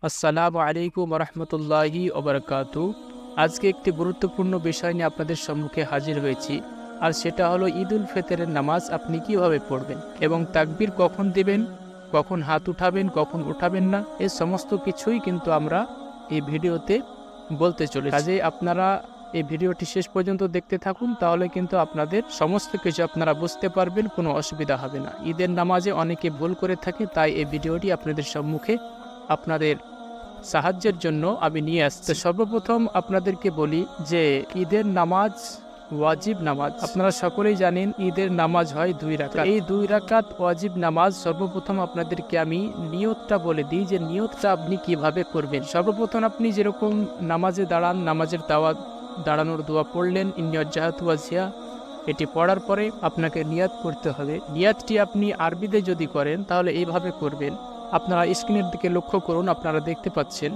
আসসালামু আলাইকুম রহমতুল্লাহি ওবরাকাতু। আজকে একটি গুরুত্বপূর্ণ বিষয় নিয়ে আপনাদের সম্মুখে হাজির হয়েছি, আর সেটা হলো ঈদ উল ফিতরের নামাজ আপনি কিভাবে পড়বেন এবং তাকবীর কখন দিবেন, কখন হাত উঠাবেন, কখন উঠাবেন না, এই সমস্ত কিছুই কিন্তু আমরা এই ভিডিওতে বলতে চলেছি। কাজেই আপনারা এই ভিডিওটি শেষ পর্যন্ত দেখতে থাকুন, তাহলে কিন্তু আপনাদের সমস্ত কিছু আপনারা বুঝতে পারবেন, কোনো অসুবিধা হবে না। ঈদের নামাজে অনেকে ভুল করে থাকে, তাই এই ভিডিওটি আপনাদের সম্মুখে আপনাদের সাহায্যের জন্য আমি নিয়ে আসছি। সর্বপ্রথম আপনাদেরকে বলি যে ঈদের নামাজ ওয়াজিব নামাজ। আপনারা সকলেই জানেন ঈদের নামাজ হয় 2 রাকাত। এই 2 রাকাত ওয়াজিব নামাজ সর্বপ্রথম আপনাদেরকে আমি নিয়তটা বলে দিই যে নিয়তটা আপনি কিভাবে করবেন। সর্বপ্রথম আপনি যেরকম নামাজে দাঁড়ান, নামাজের দাঁড়ানোর দোয়া পড়লেন, ইন্নিয়াজ্জাহাতু ওয়াজহিয়া, এটি পড়ার পরে আপনাকে নিয়াত করতে হবে। নিয়াতটি আপনি আরবিতে যদি করেন তাহলে এইভাবে করবেন। আপনারা স্ক্রিনের দিকে লক্ষ্য করুন, আপনারা দেখতে পাচ্ছেন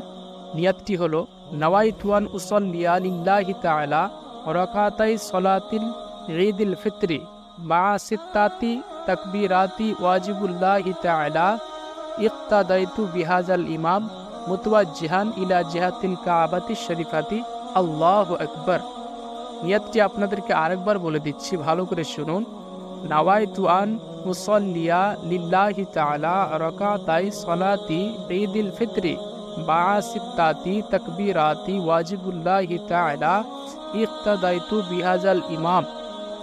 নিয়াতটি হলো নাওয়াইতু আন উসাল্লিয়া লিল্লাহি তাআলা রাকাতাই সলাতিল ঈদিল ফিতরি মা সিত্তাতি তাকবীরাতি ওয়াজিবুল্লাহি তাআলা ইক্তাদাইতু বিহাজাল ইমাম মুতাওয়াজ্জিহান ইলা জিহাতিল কাবাতি শরীফাতি আল্লাহু আকবার। নিয়াতটি আপনাদেরকে আরেকবার বলে দিচ্ছি, ভালো করে শুনুন। নাওয়াইতু আন উসাল্লিয়া লিল্লাহি তাআলা রাকাতাই সলাতি ঈদিল ফিতরি মা সিত্তাতি তাকবীরাতি ওয়াজিবুল্লাহি তাআলা ইক্তাদাইতু বিহাজাল ইমাম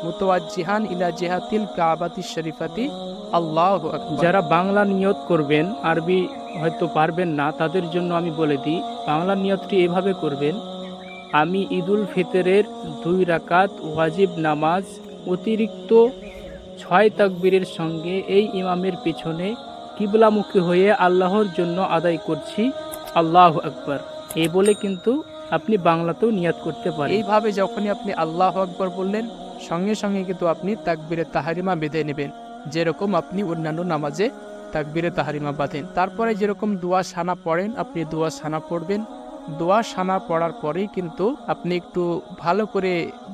মুতাওয়াজ্জিহান ইলা জিহাতিল কাবাতি শরীফাতি আল্লাহু আকবার। যারা বাংলা নিয়ত করবেন, আরবি হয়তো পারবেন না, তাদের জন্য আমি বলে দিই, বাংলা নিয়তটি এভাবে করবেন: আমি ঈদুল ফিতরের 2 রাকাত ওয়াজিব নামাজ অতিরিক্ত 6 তাকবীরের সঙ্গে এই ইমামের পিছনে কিবলামুখী হয়ে আল্লাহর জন্য আদায় করছি, আল্লাহু আকবার। এই বলে কিন্তু আপনি বাংলাতেও নিয়াত করতে পারেন। এইভাবে যখনই আপনি আল্লাহু আকবার বললেন, সঙ্গে সঙ্গে কিন্তু আপনি তাকবীরে তাহরিমা বেঁধে নেবেন, যেরকম আপনি অন্যান্য নামাজে তাকবীরে তাহরিমা বাঁধেন। তারপরে যেরকম দোয়া সানা পড়েন, আপনি দোয়া সানা পড়বেন। দোয়া সানা পড়ার পরেই কিন্তু আপনি একটু ভালো করে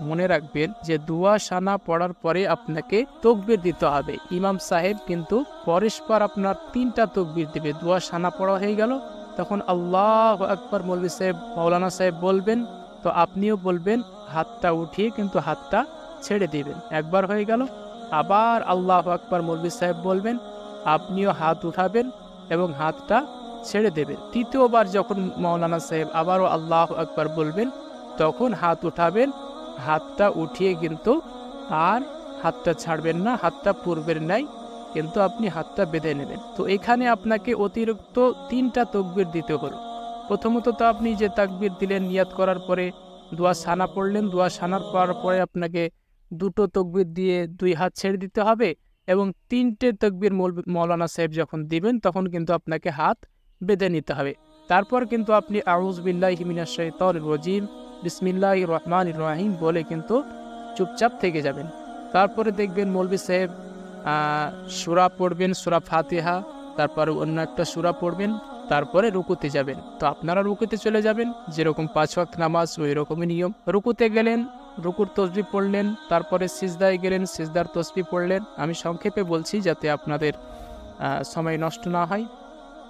মনে রাখবেন যে দোয়া সানা পড়ার পরে আপনাকে তাকবীর দিতে হবে। ইমাম সাহেব কিন্তু পরস্পর আপনার 3টা তাকবীর দিবে। দোয়া সানা পড়া হয়ে গেল, তখন আল্লাহু আকবার মৌলভী সাহেব, মাওলানা সাহেব বলবেন, তো আপনিও বলবেন, হাতটা উঠিয়ে কিন্তু হাতটা ছেড়ে দিবেন। একবার হয়ে গেল, আবার আল্লাহু আকবার মৌলভী সাহেব বলবেন, আপনিও হাত উঠাবেন এবং হাতটা ছেড়ে দেবেন। তৃতীয়বার যখন মাওলানা সাহেব আবারও আল্লাহু আকবার বলবেন, তখন হাত উঠাবেন, হাতটা উঠিয়ে কিন্তু আর হাতটা ছাড়বেন না, হাতটা পূর্বের নাই কিন্তু আপনি হাতটা বেঁধে নেবেন। তো এখানে আপনাকে অতিরিক্ত 3টা তাকবীর দিতে হলো। প্রথমত তো আপনি যে তাকবীর দিলেন নিয়াত করার পরে, দোয়া সানা পড়লেন, দোয়া সানার পড়ার পরে আপনাকে 2টো তাকবীর দিয়ে 2 হাত ছেড়ে দিতে হবে, এবং 3টে তাকবীর মাওলানা সাহেব যখন দিবেন তখন কিন্তু আপনাকে হাত বেঁধে নিতে হবে। তারপর কিন্তু আপনি আউযু বিল্লাহি মিনাশ শাইতানির রাজিম বিসমিল্লাহির রহমানির রহিম বলে কিন্তু চুপচাপ থেকে যাবেন। তারপরে দেখবেন মৌলভী সাহেব সূরা পড়বেন, সূরা ফাতিহা, তারপরে অন্য একটা সূরা পড়বেন, তারপরে রুকুতে যাবেন। তো আপনারা রুকুতে চলে যাবেন, যেরকম 5 ওয়াক্ত নামাজ ওই রকমই নিয়ম। রুকুতে গেলেন, রুকুর তসবিহ পড়লেন, তারপরে সিজদায় গেলেন, সিজদার তসবিহ পড়লেন। আমি সংক্ষেপে বলছি যাতে আপনাদের সময় নষ্ট না হয়।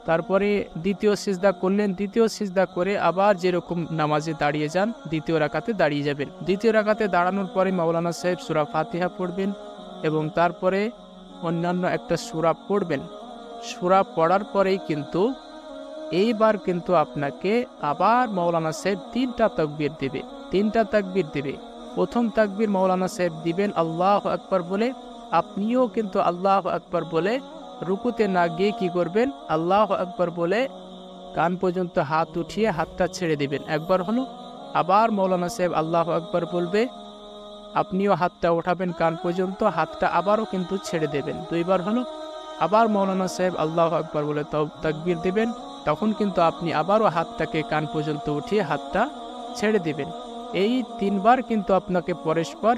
তারপরে দ্বিতীয় সিজদা করলেন, দ্বিতীয় সিজদা করে আবার যেরকম নামাজে দাঁড়িয়ে যান, দ্বিতীয় রাকাতে দাঁড়িয়ে যাবেন। দ্বিতীয় রাকাতে দাঁড়ানোর পরে মাওলানা সাহেব সূরা ফাতিহা পড়বেন এবং তারপরে অন্যান্য একটা সূরা পড়বেন। সূরা পড়ার পরেই কিন্তু এইবার কিন্তু আপনাকে আবার মাওলানা সাহেব 3টা তাকবীর দিবে, 3টা তাকবীর দিবে। প্রথম তাকবীর মাওলানা সাহেব দিবেন আল্লাহু আকবার বলে, আপনিও কিন্তু আল্লাহু আকবার বলে রুকুতে না গিয়ে কি করবেন, আল্লাহু আকবার বলে কান পর্যন্ত হাত উঠিয়ে হাতটা ছেড়ে দিবেন। একবার হলো, আবার মাওলানা সাহেব আল্লাহু আকবার বলবে, আপনিও হাতটা উঠাবেন কান পর্যন্ত, হাতটা আবারও কিন্তু ছেড়ে দেবেন। 2বার হলো, আবার মাওলানা সাহেব আল্লাহু আকবার বলে তাকবীর দিবেন, তখন কিন্তু আপনি আবারও হাতটাকে কান পর্যন্ত উঠিয়ে হাতটা ছেড়ে দিবেন। এই 3বার কিন্তু আপনাকে পরস্পর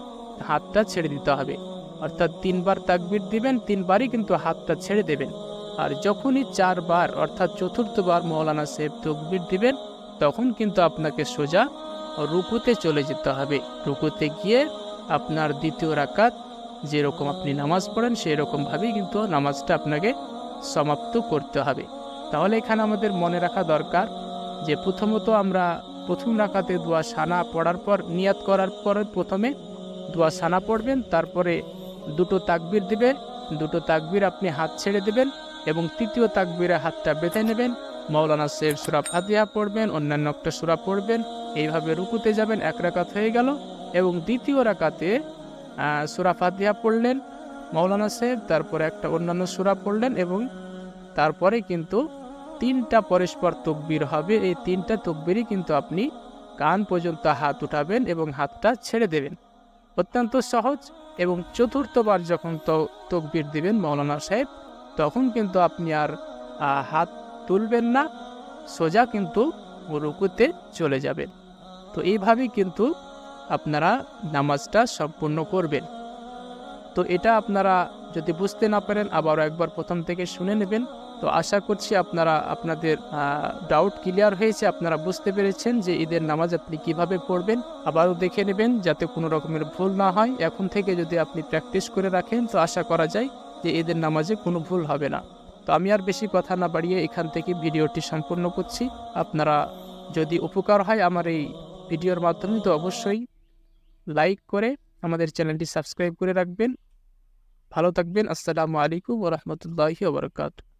হাতটা ছেড়ে দিতে হবে, অর্থাৎ 3বার তাকবীর দিবেন, 3বারই কিন্তু হাতটা ছেড়ে দেবেন। আর যখনই 4বার অর্থাৎ চতুর্থবার মাওলানা সাহেব তাকবীর দিবেন, তখন কিন্তু আপনাকে সোজা রুকুতে চলে যেতে হবে। রুকুতে গিয়ে আপনার দ্বিতীয় রাকাত যেরকম আপনি নামাজ পড়েন সেই রকমভাবেই কিন্তু নামাজটা আপনাকে সমাপ্ত করতে হবে। তাহলে এখানে আমাদের মনে রাখা দরকার যে প্রথমত আমরা প্রথম রাকাতে দোয়া সানা পড়ার পর নিয়াত করার পরে প্রথমে দোয়া সানা পড়বেন, তারপরে দুটো তাকবীর দিবেন, দুটো তাকবীর আপনি হাত ছেড়ে দেবেন এবং তৃতীয় তাকবীরে হাতটা বেঁধে নেবেন। মাওলানা সাহেব সূরা ফাতিহা পড়বেন, অন্যান্য একটা সূরা পড়বেন, এইভাবে রুকুতে যাবেন। এক রাকাত হয়ে গেল। এবং দ্বিতীয় রাকাতে সূরা ফাতিহা পড়লেন মাওলানা সাহেব, তারপরে একটা অন্যান্য সূরা পড়লেন এবং তারপরে কিন্তু 3টা পরস্পর তকবীর হবে। এই 3টা তকবীরই কিন্তু আপনি কান পর্যন্ত হাত উঠাবেন এবং হাতটা ছেড়ে দেবেন। অত্যন্ত সহজ। এবং চতুর্থবার যখন তকবীর দিবেন মাওলানা সাহেব, তখন কিন্তু আপনি আর হাত তুলবেন না, সোজা কিন্তু রুকুতে চলে যাবেন। তো এইভাবেই কিন্তু আপনারা নামাজটা সম্পূর্ণ করবেন। তো এটা আপনারা যদি বুঝতে না পারেন আবারও একবার প্রথম থেকে শুনে নেবেন। তো আশা করছি আপনাদের ডাউট ক্লিয়ার হয়েছে, আপনারা বুঝতে পেরেছেন যে ঈদের নামাজ আপনি কিভাবে পড়বেন। আবারও দেখে নেবেন যাতে কোনো রকমের ভুল না হয়। এখন থেকে যদি আপনি প্র্যাকটিস করে রাখেন তো আশা করা যায় যে ঈদের নামাজে কোনো ভুল হবে না। তো আমি আর বেশি কথা না বাড়িয়ে এখান থেকে ভিডিওটি সম্পূর্ণ করছি। আপনারা যদি উপকার হয় আমার এই ভিডিওর মাধ্যমে তো অবশ্যই লাইক করে আমাদের চ্যানেলটি সাবস্ক্রাইব করে রাখবেন। ভালো থাকবেন। আসসালামু আলাইকুম ওয়া রাহমাতুল্লাহি ওয়া বারাকাতুহু।